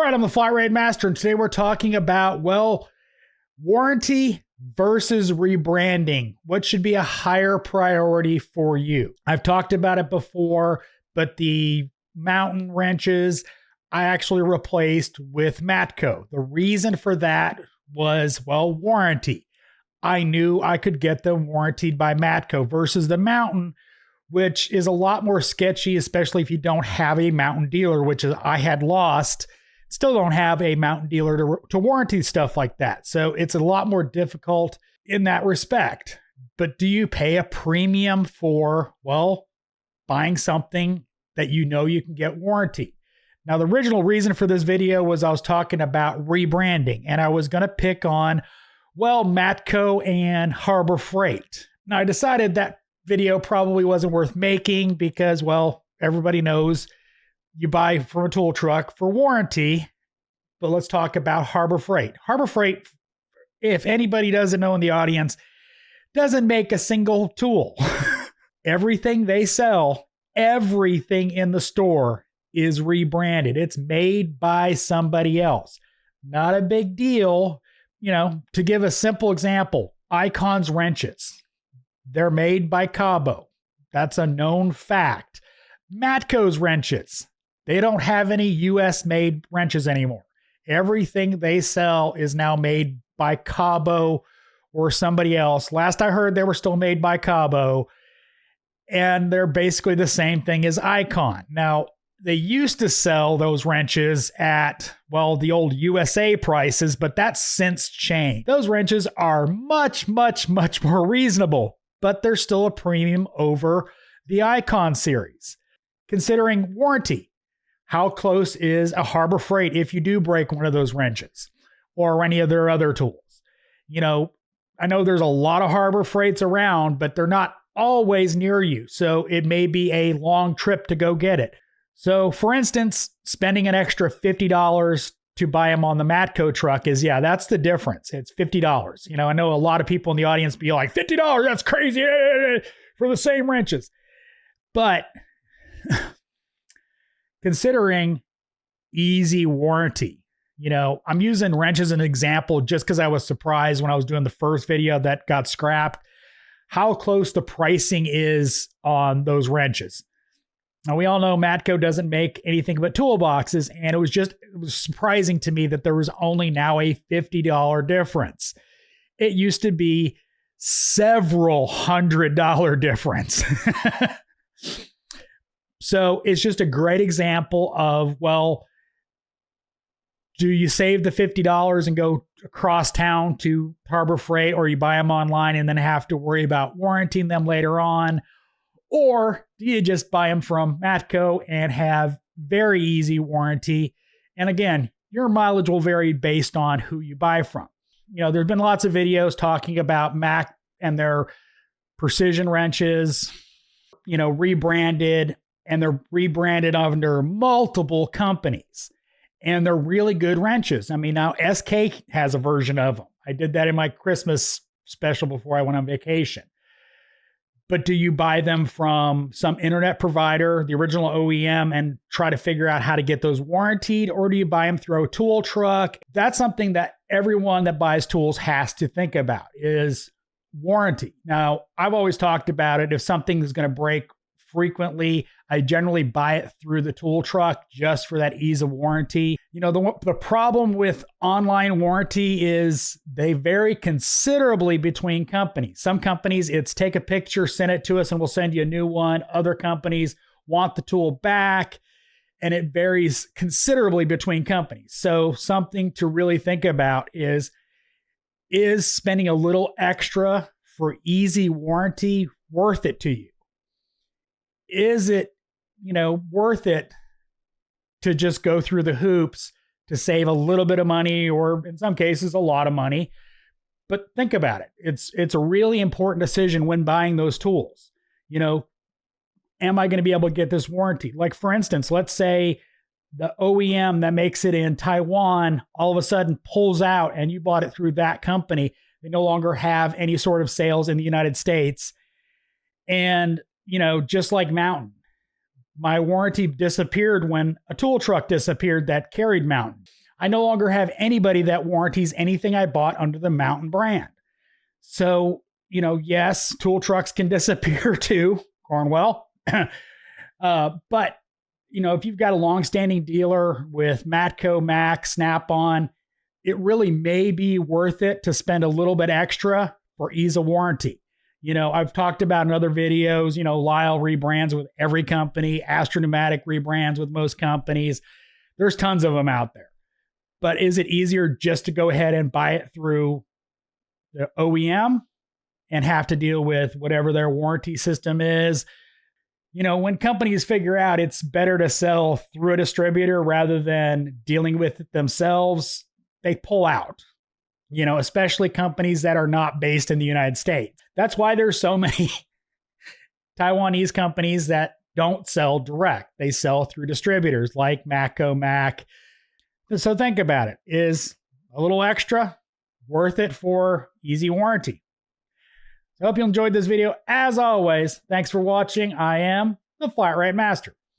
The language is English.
right, I'm the flatratemaster, and today we're talking about, well, warranty versus rebranding. What should be a higher priority for you? I've talked about it before, but the mountain wrenches I actually replaced with Matco. The reason for that was, well, warranty. I knew I could get them warranted by Matco versus the mountain, which is a lot more sketchy, especially if you don't have a mountain dealer, which is I had lost. Still don't have a mountain dealer to warranty stuff like that. So it's a lot more difficult in that respect. But do you pay a premium for, well, buying something that you know you can get warranty? Now, the original reason for this video was I was talking about rebranding, and I was going to pick on, well, Matco and Harbor Freight. Now, I decided that video probably wasn't worth making because, well, everybody knows you buy from a tool truck for warranty. But let's talk about Harbor Freight. Harbor Freight, if anybody doesn't know in the audience, doesn't make a single tool. Everything they sell, everything in the store is rebranded. It's made by somebody else. Not a big deal. You know, to give a simple example, Icon's wrenches. They're made by Cobra. That's a known fact. Matco's wrenches. They don't have any US-made wrenches anymore. Everything they sell is now made by Cobra or somebody else. Last I heard, they were still made by Cobra, and they're basically the same thing as Icon. Now, they used to sell those wrenches at, well, the old USA prices, but that's since changed. Those wrenches are much, much, much more reasonable, but they're still a premium over the Icon series. Considering warranty, how close is a Harbor Freight if you do break one of those wrenches or any of their other tools? You know, I know there's a lot of Harbor Freights around, but they're not always near you. So it may be a long trip to go get it. So for instance, spending an extra $50 to buy them on the Matco truck is, yeah, that's the difference. It's $50. You know, I know a lot of people in the audience be like, $50, that's crazy for the same wrenches. But considering easy warranty, you know, I'm using wrenches as an example just because I was surprised when I was doing the first video that got scrapped, how close the pricing is on those wrenches. Now, we all know Matco doesn't make anything but toolboxes, and it was surprising to me that there was only now a $50 difference. It used to be several $100 difference. So it's just a great example of, well, do you save the $50 and go across town to Harbor Freight, or you buy them online and then have to worry about warranting them later on? Or do you just buy them from Matco and have very easy warranty? And again, your mileage will vary based on who you buy from. You know, there's been lots of videos talking about Mac and their precision wrenches, you know, rebranded, and they're rebranded under multiple companies. And they're really good wrenches. I mean, now SK has a version of them. I did that in my Christmas special before I went on vacation. But do you buy them from some internet provider, the original OEM, and try to figure out how to get those warranted? Or do you buy them through a tool truck? That's something that everyone that buys tools has to think about, is warranty. Now, I've always talked about it. If something is going to break frequently, I generally buy it through the tool truck just for that ease of warranty. You know, the problem with online warranty is they vary considerably between companies. Some companies, it's take a picture, send it to us, and we'll send you a new one. Other companies want the tool back, and it varies considerably between companies. So something to really think about is spending a little extra for easy warranty worth it to you? Is it, you know, worth it to just go through the hoops to save a little bit of money, or in some cases, a lot of money? But think about it. It's a really important decision when buying those tools. You know, am I going to be able to get this warranty? Like, for instance, let's say the OEM that makes it in Taiwan all of a sudden pulls out and you bought it through that company. They no longer have any sort of sales in the United States. And, you know, just like Mountain, My warranty disappeared when a tool truck disappeared that carried Mountain. I no longer have anybody that warranties anything I bought under the Mountain brand. So, yes, tool trucks can disappear too, Cornwell. But, if you've got a long-standing dealer with Matco, Mac, Snap-on, it really may be worth it to spend a little bit extra for ease of warranty. I've talked about in other videos, Lisle rebrands with every company, Astro rebrands with most companies. There's tons of them out there. But is it easier just to go ahead and buy it through the OEM and have to deal with whatever their warranty system is? When companies figure out it's better to sell through a distributor rather than dealing with it themselves, they pull out, especially companies that are not based in the United States. That's why there's so many Taiwanese companies that don't sell direct. They sell through distributors like Matco, Mac. So think about it. Is a little extra worth it for easy warranty? I hope you enjoyed this video. As always, thanks for watching. I am the Flat Rate Master.